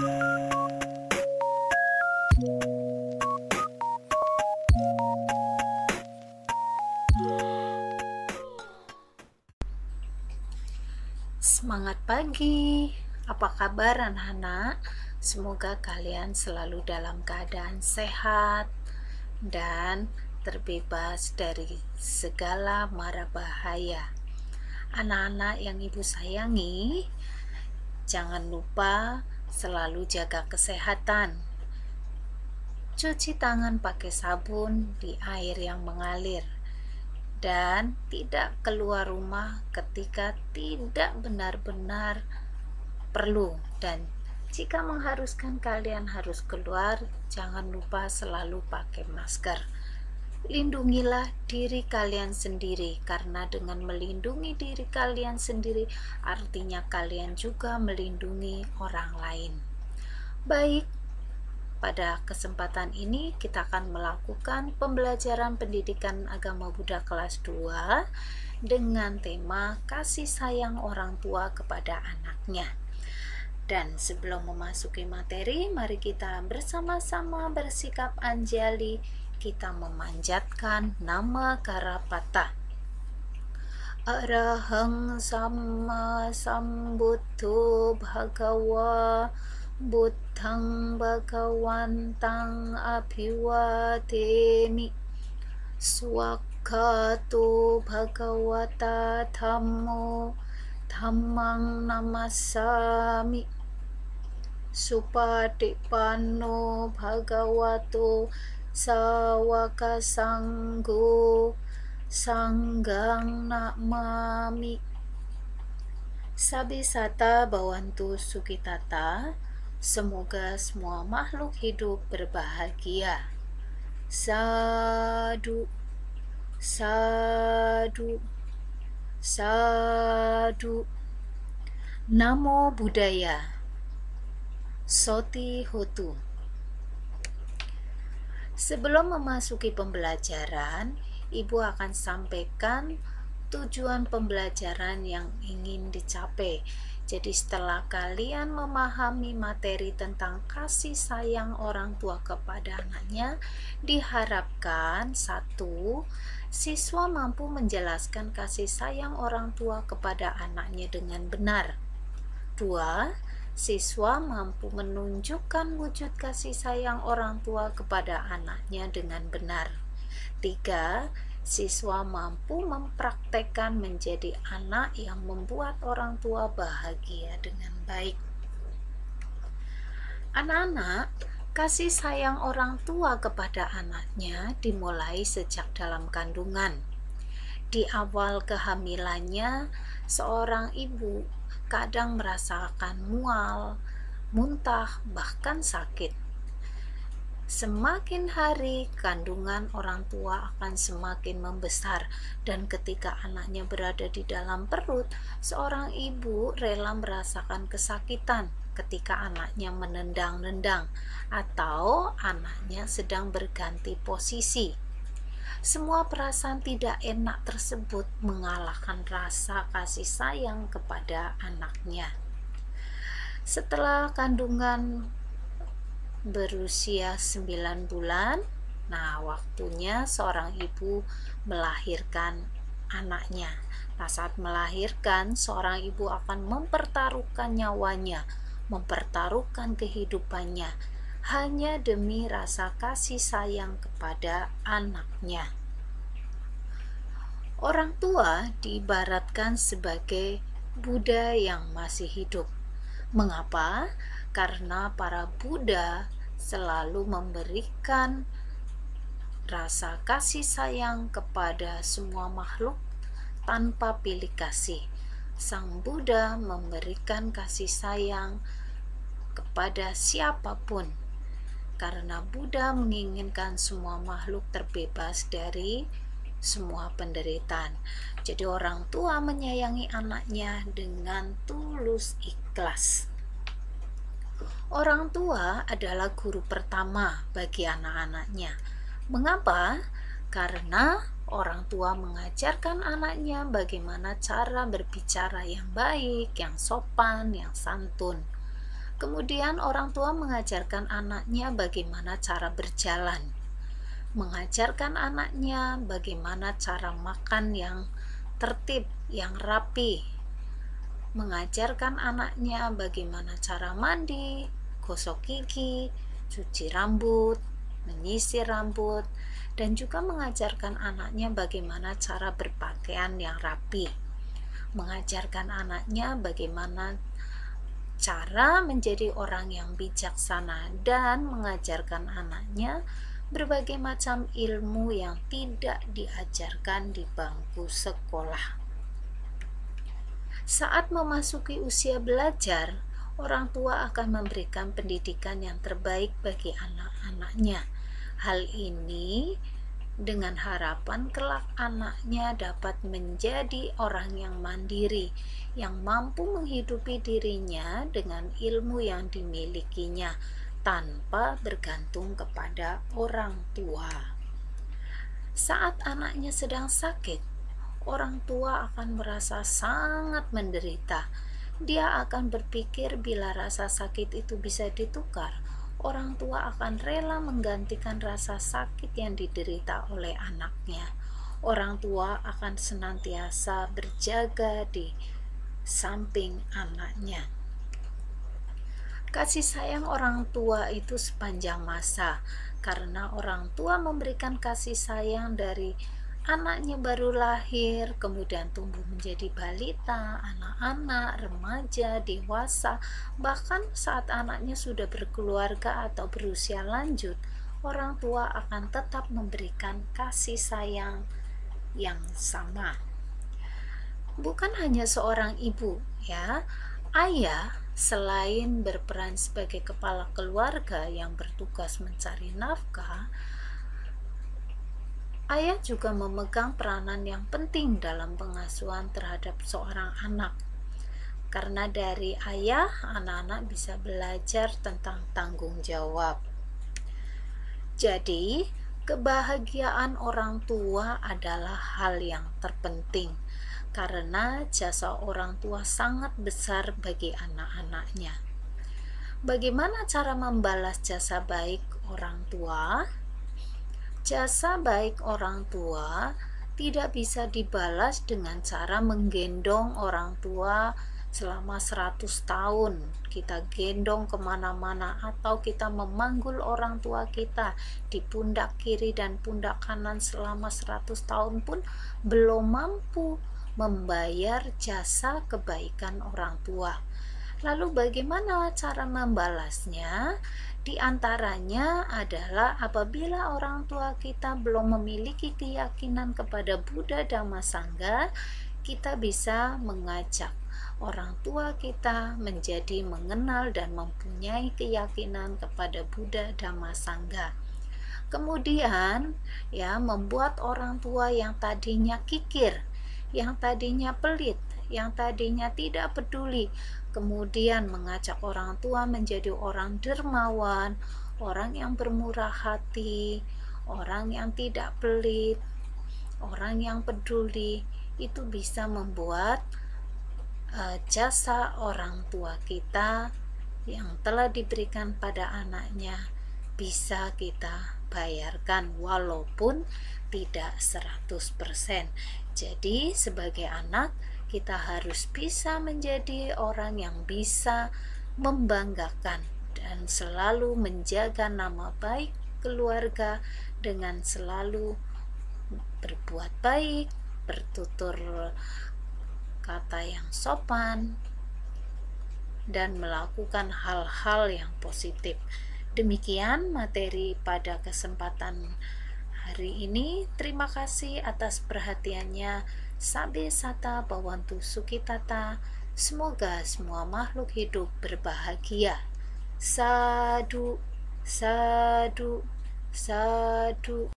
Semangat pagi, apa kabar anak-anak? Semoga kalian selalu dalam keadaan sehat dan terbebas dari segala mara bahaya. Anak-anak yang ibu sayangi, jangan lupa selalu jaga kesehatan. Cuci tangan pakai sabun di air yang mengalir. Dan tidak keluar rumah ketika tidak benar-benar perlu, dan jika mengharuskan kalian harus keluar, jangan lupa selalu pakai masker. Lindungilah diri kalian sendiri, karena dengan melindungi diri kalian sendiri artinya kalian juga melindungi orang lain. Baik, pada kesempatan ini kita akan melakukan pembelajaran pendidikan agama Buddha kelas 2 dengan tema kasih sayang orang tua kepada anaknya. Dan sebelum memasuki materi, mari kita bersama-sama bersikap anjali, kita memanjatkan nama Karapata. Arahang Samma Sambuddho Bhagawa Buddhang Bhagawantang Abhiwademi Swakhato Bhagawata Dhammo Dhammang Namassami Supatipanno Bhagavato Sawaka Sanggo Sanggang Namami. Sabisata Bawantu Sukitata. Semoga semua makhluk hidup berbahagia. Sadu, sadu, sadu. Namo Buddhaya. Soti Hotu. Sebelum memasuki pembelajaran, Ibu akan sampaikan tujuan pembelajaran yang ingin dicapai. Jadi setelah kalian memahami materi tentang kasih sayang orang tua kepada anaknya, diharapkan 1. Siswa mampu menjelaskan kasih sayang orang tua kepada anaknya dengan benar. 2. Siswa mampu menunjukkan wujud kasih sayang orang tua kepada anaknya dengan benar. 3. Siswa mampu mempraktekkan menjadi anak yang membuat orang tua bahagia dengan baik. Anak-anak, kasih sayang orang tua kepada anaknya dimulai sejak dalam kandungan. Di awal kehamilannya, seorang ibu kadang merasakan mual, muntah, bahkan sakit. Semakin hari, kandungan orang tua akan semakin membesar, dan ketika anaknya berada di dalam perut, seorang ibu rela merasakan kesakitan ketika anaknya menendang-nendang atau anaknya sedang berganti posisi. Semua perasaan tidak enak tersebut mengalahkan rasa kasih sayang kepada anaknya. Setelah kandungan berusia 9 bulan, waktunya seorang ibu melahirkan anaknya. Saat melahirkan, seorang ibu akan mempertaruhkan nyawanya, mempertaruhkan kehidupannya, hanya demi rasa kasih sayang kepada anaknya. Orang tua diibaratkan sebagai Buddha yang masih hidup. Mengapa? Karena para Buddha selalu memberikan rasa kasih sayang kepada semua makhluk tanpa pilih kasih. Sang Buddha memberikan kasih sayang kepada siapapun, karena Buddha menginginkan semua makhluk terbebas dari semua penderitaan. Jadi orang tua menyayangi anaknya dengan tulus ikhlas. Orang tua adalah guru pertama bagi anak-anaknya. Mengapa? Karena orang tua mengajarkan anaknya bagaimana cara berbicara yang baik, yang sopan, yang santun. Kemudian orang tua mengajarkan anaknya bagaimana cara berjalan, mengajarkan anaknya bagaimana cara makan yang tertib, yang rapi, mengajarkan anaknya bagaimana cara mandi, gosok gigi, cuci rambut, menyisir rambut, dan juga mengajarkan anaknya bagaimana cara berpakaian yang rapi, mengajarkan anaknya bagaimana cara menjadi orang yang bijaksana, dan mengajarkan anaknya berbagai macam ilmu yang tidak diajarkan di bangku sekolah. Saat memasuki usia belajar, orang tua akan memberikan pendidikan yang terbaik bagi anak-anaknya. Hal ini dengan harapan kelak anaknya dapat menjadi orang yang mandiri, yang mampu menghidupi dirinya dengan ilmu yang dimilikinya tanpa bergantung kepada orang tua. Saat anaknya sedang sakit, orang tua akan merasa sangat menderita. Dia akan berpikir bila rasa sakit itu bisa ditukar, orang tua akan rela menggantikan rasa sakit yang diderita oleh anaknya. Orang tua akan senantiasa berjaga di samping anaknya. Kasih sayang orang tua itu sepanjang masa, karena orang tua memberikan kasih sayang dari anaknya baru lahir, kemudian tumbuh menjadi balita, anak-anak, remaja, dewasa, bahkan saat anaknya sudah berkeluarga atau berusia lanjut, orang tua akan tetap memberikan kasih sayang yang sama. Bukan hanya seorang ibu, ya, ayah selain berperan sebagai kepala keluarga yang bertugas mencari nafkah, ayah juga memegang peranan yang penting dalam pengasuhan terhadap seorang anak. Karena dari ayah, anak-anak bisa belajar tentang tanggung jawab. Jadi, kebahagiaan orang tua adalah hal yang terpenting, karena jasa orang tua sangat besar bagi anak-anaknya. Bagaimana cara membalas jasa baik orang tua? Jasa baik orang tua tidak bisa dibalas dengan cara menggendong orang tua selama 100 tahun. Kita gendong kemana-mana, atau kita memanggul orang tua kita di pundak kiri dan pundak kanan selama 100 tahun pun belum mampu membayar jasa kebaikan orang tua. Lalu bagaimana cara membalasnya? Di antaranya adalah apabila orang tua kita belum memiliki keyakinan kepada Buddha Dhamma Sangha, kita bisa mengajak orang tua kita menjadi mengenal dan mempunyai keyakinan kepada Buddha Dhamma Sangha. Kemudian, ya, membuat orang tua yang tadinya kikir, yang tadinya pelit, yang tadinya tidak peduli, kemudian mengajak orang tua menjadi orang dermawan, orang yang bermurah hati, orang yang tidak pelit, orang yang peduli. Itu bisa membuat jasa orang tua kita yang telah diberikan pada anaknya bisa kita bayarkan walaupun tidak 100%. Jadi sebagai anak kita harus bisa menjadi orang yang bisa membanggakan dan selalu menjaga nama baik keluarga dengan selalu berbuat baik, bertutur kata yang sopan, dan melakukan hal-hal yang positif. Demikian materi pada kesempatan hari ini. Terima kasih atas perhatiannya. Sabe sata bawantu sukitata. Semoga semua makhluk hidup berbahagia. Sadu, sadu, sadu.